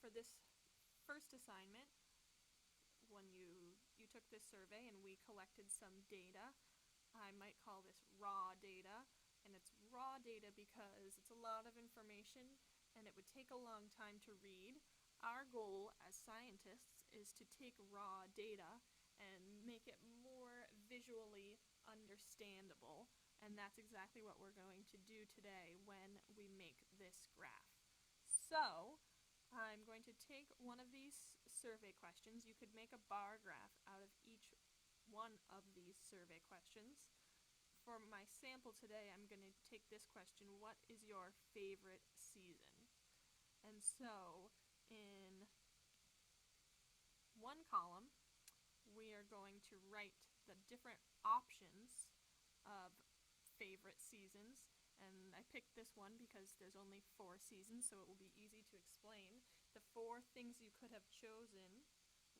for this first assignment, when you took this survey and we collected some data, I might call this raw data, and it's raw data because it's a lot of information and it would take a long time to read. Our goal as scientists is to take raw data and make it more visually understandable, and that's exactly what we're going to do today when we make this graph. So, I'm going to take one of these survey questions. You could make a bar graph out of each one of these survey questions. For my sample today, I'm going to take this question: what is your favorite season? And so, in one column, we are going to write the different options of favorite seasons. And I picked this one because there's only 4 seasons, so it will be easy to explain. The 4 things you could have chosen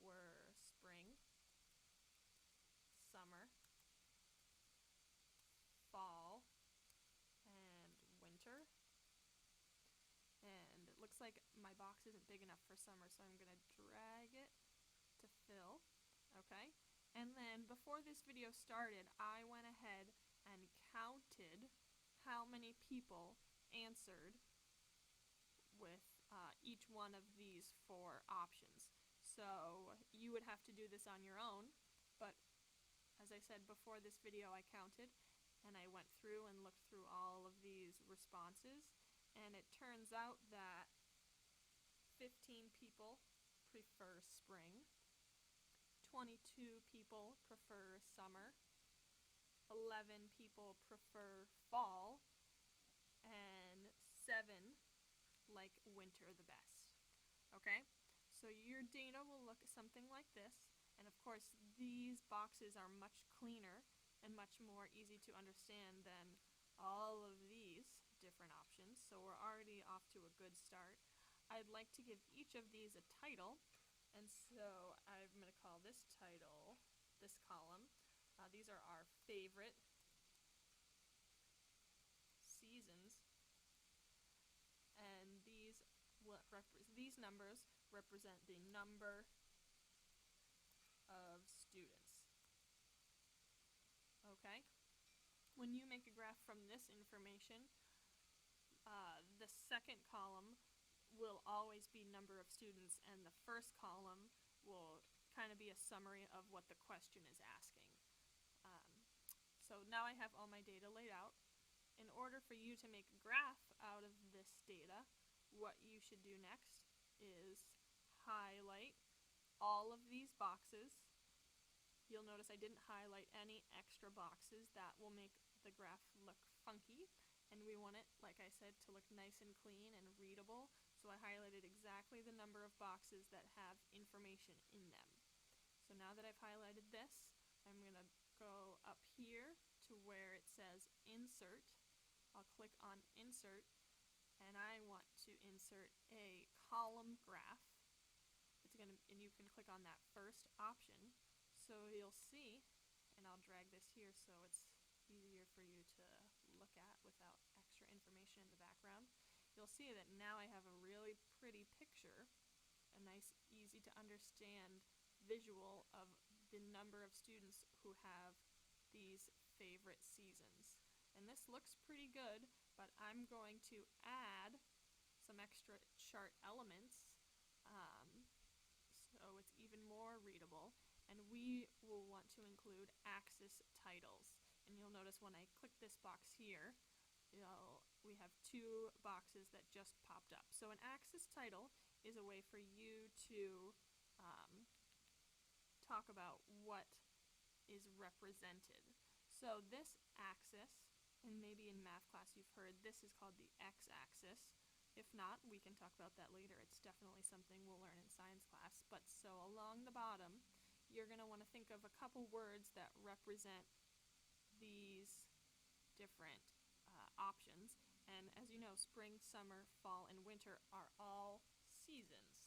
were spring, summer, fall, and winter. And it looks like my box isn't big enough for summer, so I'm going to drag it to fill. Okay? And then before this video started, I went ahead and counted how many people answered with each one of these 4 options. So you would have to do this on your own, but as I said before this video, I counted and I went through and looked through all of these responses, and it turns out that 15 people prefer spring, 22 people prefer summer, 11 people prefer fall, and 7 like winter the best. Okay? So your data will look something like this, and of course these boxes are much cleaner and much more easy to understand than all of these different options, so we're already off to a good start. I'd like to give each of these a title, and so I'm going to call this title, this column, these are our favorite seasons, and these numbers represent the number of students. Okay? When you make a graph from this information, the second column will always be number of students, and the first column will kind of be a summary of what the question is asking. So now I have all my data laid out. In order for you to make a graph out of this data, what you should do next is highlight all of these boxes. You'll notice I didn't highlight any extra boxes. That will make the graph look funky, and we want it, like I said, to look nice and clean and readable. So I highlighted exactly the number of boxes that have information in them. So now that I've highlighted this, I'm going to go up here to where it says Insert. I'll click on Insert, and I want to insert a column graph. And you can click on that first option. So you'll see, and I'll drag this here so it's easier for you to look at without extra information in the background. You'll see that now I have a really pretty picture, a nice, easy to understand visual of the number of students who have these favorite seasons. And this looks pretty good, but I'm going to add some extra chart elements so it's even more readable. And we will want to include axis titles. And you'll notice when I click this box here, we have 2 boxes that just popped up. So an axis title is a way for you to talk about what is represented. So this axis, and maybe in math class you've heard, this is called the x-axis. If not, we can talk about that later. It's definitely something we'll learn in science class. But so along the bottom, you're going to want to think of a couple words that represent these different options. And as you know, spring, summer, fall, and winter are all seasons.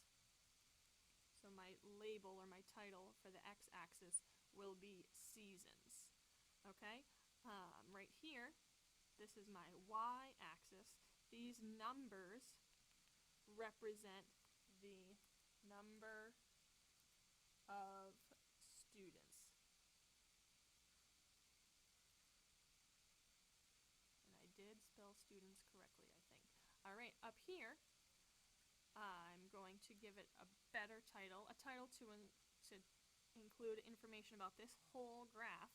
So my label or my title for the x-axis will be seasons. Okay? Right here, this is my y-axis. These numbers represent the number of students. And I did spell students correctly, I think. All right, up here, I'm going to give it a better title, a title to include information about this whole graph.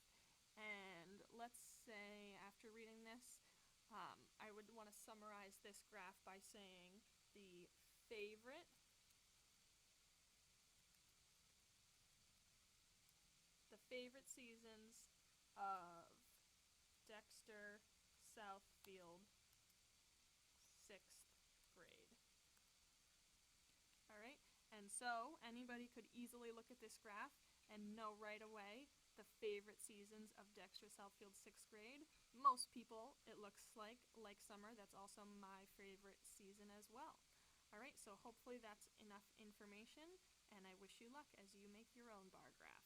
And let's say after reading this, I would want to summarize this graph by saying the favorite seasons of Dexter Southfield 6th grade. All right, and so anybody could easily look at this graph and know right away the favorite seasons of Dexter Southfield 6th grade. Most people, it looks like summer. That's also my favorite season as well. All right, so hopefully that's enough information, and I wish you luck as you make your own bar graph.